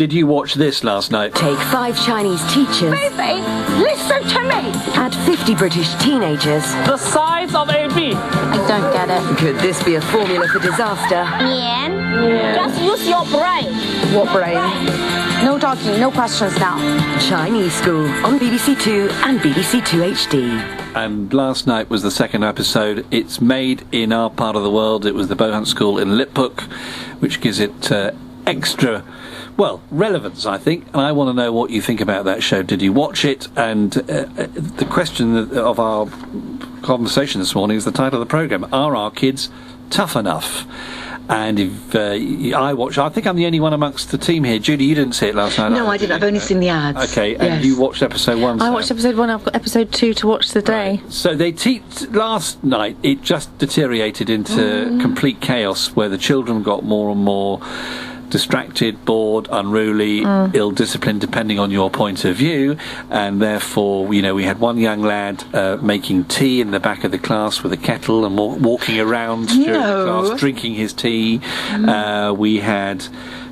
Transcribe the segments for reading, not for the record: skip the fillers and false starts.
did you watch this last night? Take 5 Chinese teachers. Baby, listen to me. Add 50 British teenagers. The size of AB. I don't get it. Could this be a formula for disaster? Yeah. Just use your brain. What brain? No talking, no questions now. Chinese School on BBC Two and BBC Two HD. And last night was the second episode. It's made in our part of the world. It was the Bohunt School in Liphook, which gives it extra, relevance, I think. And I want to know what you think about that show. Did you watch it? And the question of our conversation this morning is the title of the programme. Are our kids tough enough? And if I watched, I think I'm the only one amongst the team here. Judy, you didn't see it last night. No, I didn't. I've only seen the ads. Okay, yes. And you watched episode 1. I watched episode 1. I've got episode 2 to watch today. Right. So they last night. It just deteriorated into complete chaos, where the children got more and more distracted, bored, unruly, ill-disciplined, depending on your point of view, and therefore, we had one young lad making tea in the back of the class with a kettle and walking around during the class, drinking his tea. We had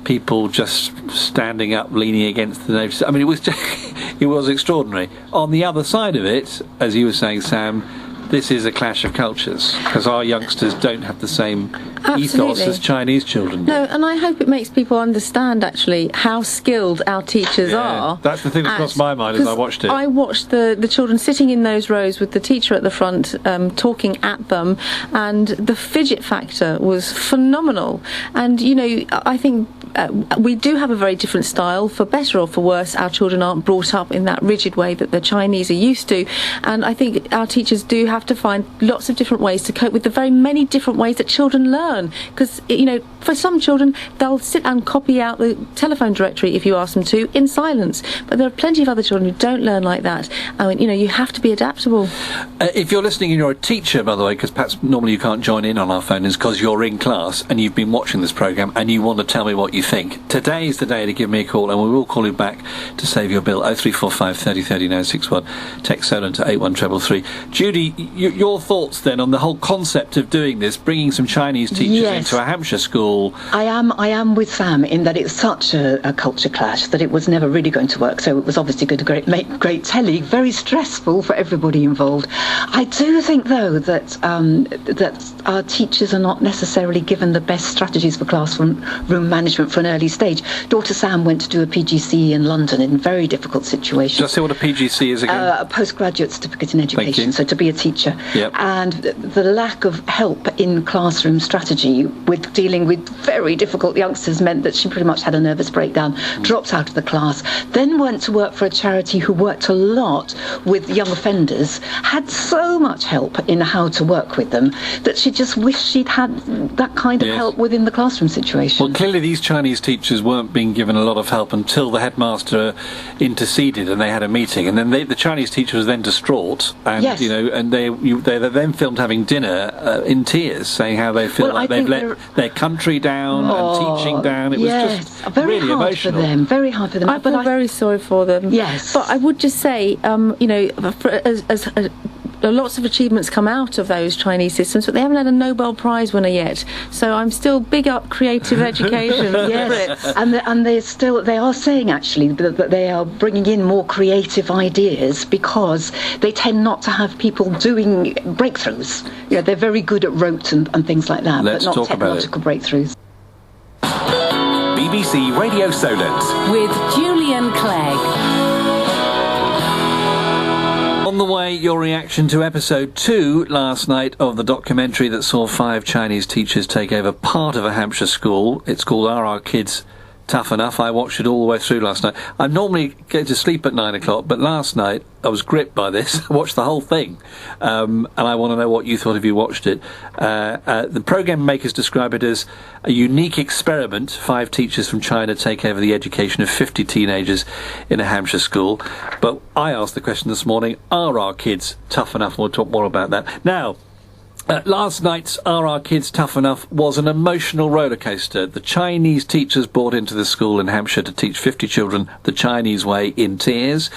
people just standing up, leaning against the notice. I mean, it was extraordinary. On the other side of it, as you were saying, Sam, this is a clash of cultures, because our youngsters don't have the same ethos as Chinese children do. No, and I hope it makes people understand, actually, how skilled our teachers are. That's the thing that crossed my mind as I watched it. I watched the children sitting in those rows with the teacher at the front, talking at them, and the fidget factor was phenomenal. And, I think we do have a very different style. For better or for worse, our children aren't brought up in that rigid way that the Chinese are used to. And I think our teachers do have to find lots of different ways to cope with the very many different ways that children learn. Because, for some children, they'll sit and copy out the telephone directory if you ask them to in silence. But there are plenty of other children who don't learn like that. I mean, you have to be adaptable. If you're listening and you're a teacher, by the way, because perhaps normally you can't join in on our phone, is because you're in class and you've been watching this programme and you want to tell me what you think. Today is the day to give me a call, and we will call you back to save your bill. 0345 30 3961. Text Solent to 81333. Judy, your thoughts then on the whole concept of doing this, bringing some Chinese teachers into a Hampshire school? I am with Sam in that it's such a culture clash that it was never really going to work. So it was obviously going to make great telly, very stressful for everybody involved. I do think, though, that our teachers are not necessarily given the best strategies for classroom management for an early stage. Daughter Sam went to do a PGCE in London in very difficult situations. Just say what a PGCE is again. A postgraduate certificate in education, so to be a teacher. Yep. And the lack of help in classroom strategy with dealing with very difficult youngsters meant that she pretty much had a nervous breakdown, dropped out of the class, then went to work for a charity who worked a lot with young offenders, had so much help in how to work with them that she just wished she'd had that kind of help within the classroom situation. Well, clearly these Chinese teachers weren't being given a lot of help until the headmaster interceded and they had a meeting, and then the Chinese teacher was then distraught, and and they then filmed having dinner in tears, saying how they feel like they've let their country down and teaching down. It was just very really hard emotional for them. Very hard for them. I feel very sorry for them. Yes, but I would just say, lots of achievements come out of those Chinese systems, but they haven't had a Nobel Prize winner yet. So I'm still big up creative education. Yes, and they are saying actually that they are bringing in more creative ideas because they tend not to have people doing breakthroughs. They're very good at rote and things like that, but not technological breakthroughs. BBC Radio Solent with Julian Clegg. On the way, your reaction to episode 2 last night of the documentary that saw 5 Chinese teachers take over part of a Hampshire school. It's called Are Our Kids Tough Enough? I watched it all the way through last night. I normally go to sleep at 9 o'clock, but last night I was gripped by this. I watched the whole thing, and I want to know what you thought if you watched it. The programme makers describe it as a unique experiment. 5 teachers from China take over the education of 50 teenagers in a Hampshire school. But I asked the question this morning, are our kids tough enough? We'll talk more about that. Now, last night's Are Our Kids Tough Enough was an emotional rollercoaster. The Chinese teachers brought into the school in Hampshire to teach 50 children the Chinese way in tears.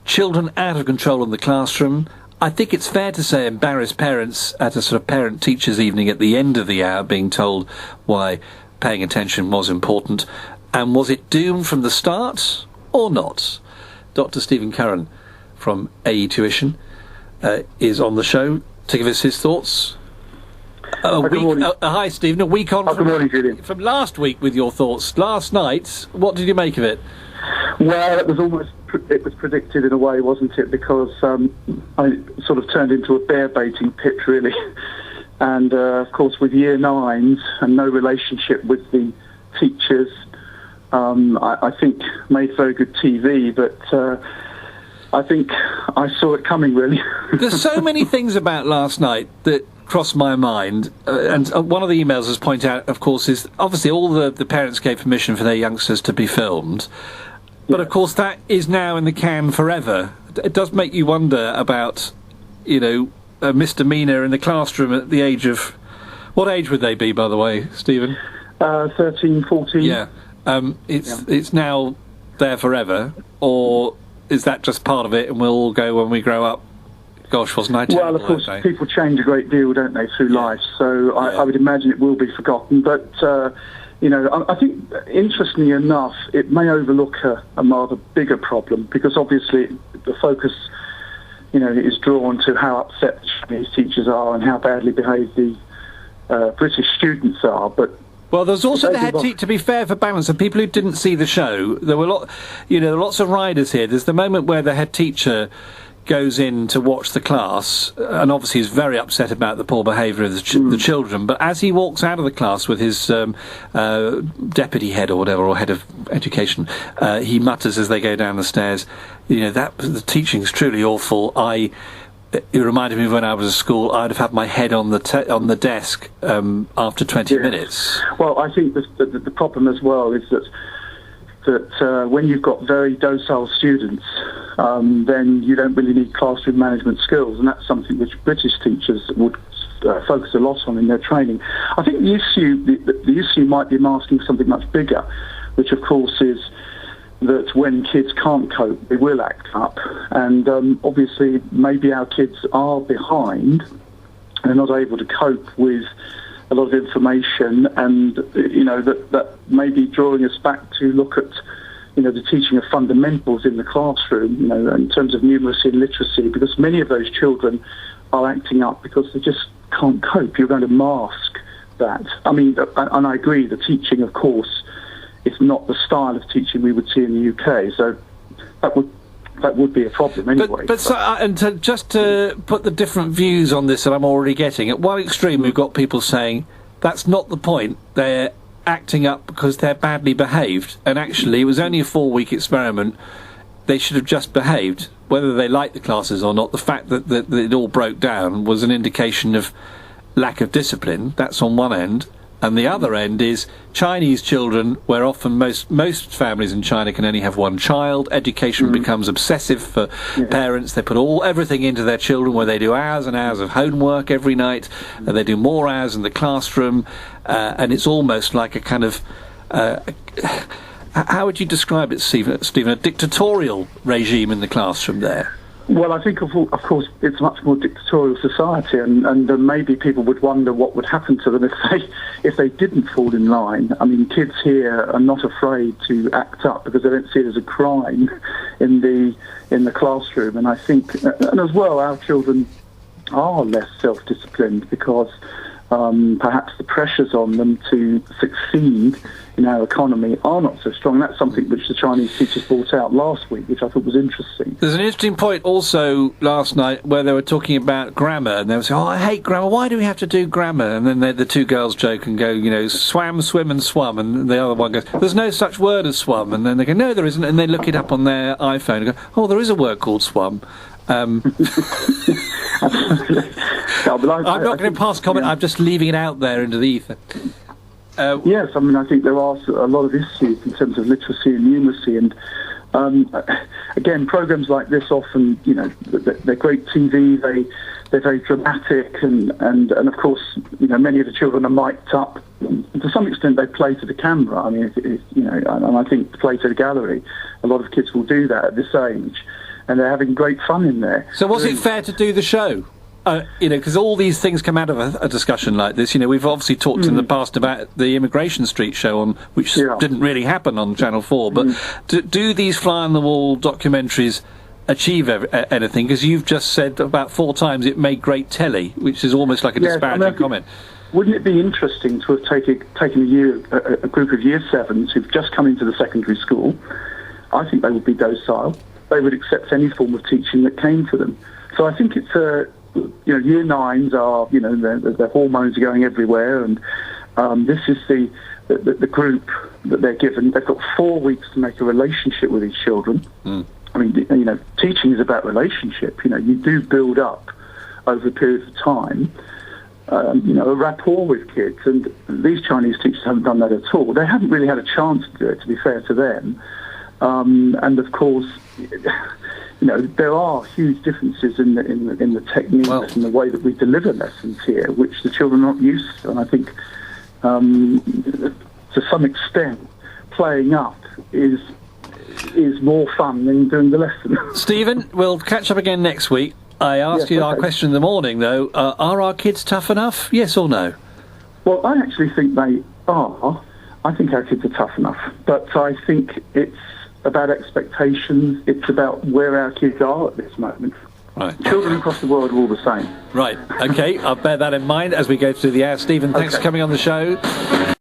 Children out of control in the classroom. I think it's fair to say embarrassed parents at a sort of parent-teachers evening at the end of the hour being told why paying attention was important. And was it doomed from the start or not? Dr. Stephen Curran from AE Tuition is on the show to give us his thoughts. Hi, Stephen. A week on good morning, Julian. From last week with your thoughts. Last night, what did you make of it? Well, it was predicted in a way, wasn't it? Because I sort of turned into a bear baiting pitch, really. And, of course, with year nines and no relationship with the teachers, I think made very good TV, but I think I saw it coming, really. There's so many things about last night that crossed my mind, and one of the emails has pointed out, of course, is obviously all the parents gave permission for their youngsters to be filmed, but of course that is now in the can forever. It does make you wonder about, a misdemeanor in the classroom at the age of... What age would they be, by the way, Stephen? 13, 14. Yeah. It's now there forever, or is that just part of it and we'll all go when we grow up, gosh, wasn't I terrible? Well, of course, people change a great deal, don't they, through life, so I would imagine it will be forgotten, but, I think, interestingly enough, it may overlook a rather bigger problem, because obviously the focus, is drawn to how upset the Chinese teachers are and how badly behaved the British students are, but... Well, there's also the head teacher, to be fair, for balance, and people who didn't see the show, there were lots of riders here. There's the moment where the head teacher goes in to watch the class, and obviously is very upset about the poor behaviour of the children, but as he walks out of the class with his deputy head or whatever, or head of education, he mutters as they go down the stairs, the teaching's truly awful. It reminded me of when I was at school, I'd have had my head on the desk after 20 minutes. Well, I think the problem as well is that when you've got very docile students, then you don't really need classroom management skills, and that's something which British teachers would focus a lot on in their training. I think the issue might be masking something much bigger, which of course is that when kids can't cope, they will act up. And obviously, maybe our kids are behind. They're not able to cope with a lot of information, and, that may be drawing us back to look at, the teaching of fundamentals in the classroom, in terms of numeracy and literacy, because many of those children are acting up because they just can't cope. You're going to mask that. I mean, and I agree, the teaching, of course, it's not the style of teaching we would see in the UK, so that would be a problem anyway. Just to put the different views on this that I'm already getting, at one extreme we've got people saying that's not the point, they're acting up because they're badly behaved, and actually it was only a 4-week experiment, they should have just behaved. Whether they liked the classes or not, the fact that it all broke down was an indication of lack of discipline. That's on one end. And the other end is Chinese children, where often most families in China can only have one child. Education becomes obsessive for parents. They put everything into their children, where they do hours and hours of homework every night, and they do more hours in the classroom, and it's almost like a kind of... how would you describe it, Stephen? A dictatorial regime in the classroom there? Well, I think, of course, it's a much more dictatorial society, and maybe people would wonder what would happen to them if they didn't fall in line. I mean, kids here are not afraid to act up because they don't see it as a crime in the classroom. And I think, and as well, our children are less self-disciplined because perhaps the pressures on them to succeed in our economy are not so strong. That's something which the Chinese teachers brought out last week, which I thought was interesting. There's an interesting point also last night where they were talking about grammar, and they were saying, I hate grammar, why do we have to do grammar? And then the two girls joke and go, swam, swim and swum, and the other one goes, there's no such word as swum, and then they go, no, there isn't, and they look it up on their iPhone and go, oh, there is a word called swum. I'm not going to pass comment, I'm just leaving it out there into the ether. Yes, I mean, I think there are a lot of issues in terms of literacy and numeracy, and again, programs like this often, they're great TV, they're very dramatic, and of course, many of the children are mic'd up. To some extent, they play to the camera. I mean, and I think play to the gallery. A lot of kids will do that at this age, and they're having great fun in there. So was it fair to do the show? because all these things come out of a discussion like this. We've obviously talked in the past about the Immigration Street show, which didn't really happen on Channel 4. But do these fly-on-the-wall documentaries achieve anything? Because you've just said about 4 times it made great telly, which is almost like a disparaging comment. Wouldn't it be interesting to have taken a group of Year 7s who've just come into the secondary school? I think they would be docile. They would accept any form of teaching that came to them. So I think it's Year 9s are their hormones are going everywhere, and this is the group that they're given. They've got 4 weeks to make a relationship with these children. I mean, teaching is about relationship. You do build up over a period of time. A rapport with kids, and these Chinese teachers haven't done that at all. They haven't really had a chance to do it, to be fair to them. And of course, there are huge differences in the techniques and the way that we deliver lessons here, which the children are not used to. And I think, to some extent, playing up is more fun than doing the lesson. Stephen, we'll catch up again next week. I asked you our question in the morning, though. Are our kids tough enough? Yes or no? Well, I actually think they are. I think our kids are tough enough. But I think it's about expectations. It's about where our kids are at this moment. Right. Children across the world are all the same. Right. OK, I'll bear that in mind as we go through the hour. Stephen, thanks for coming on the show.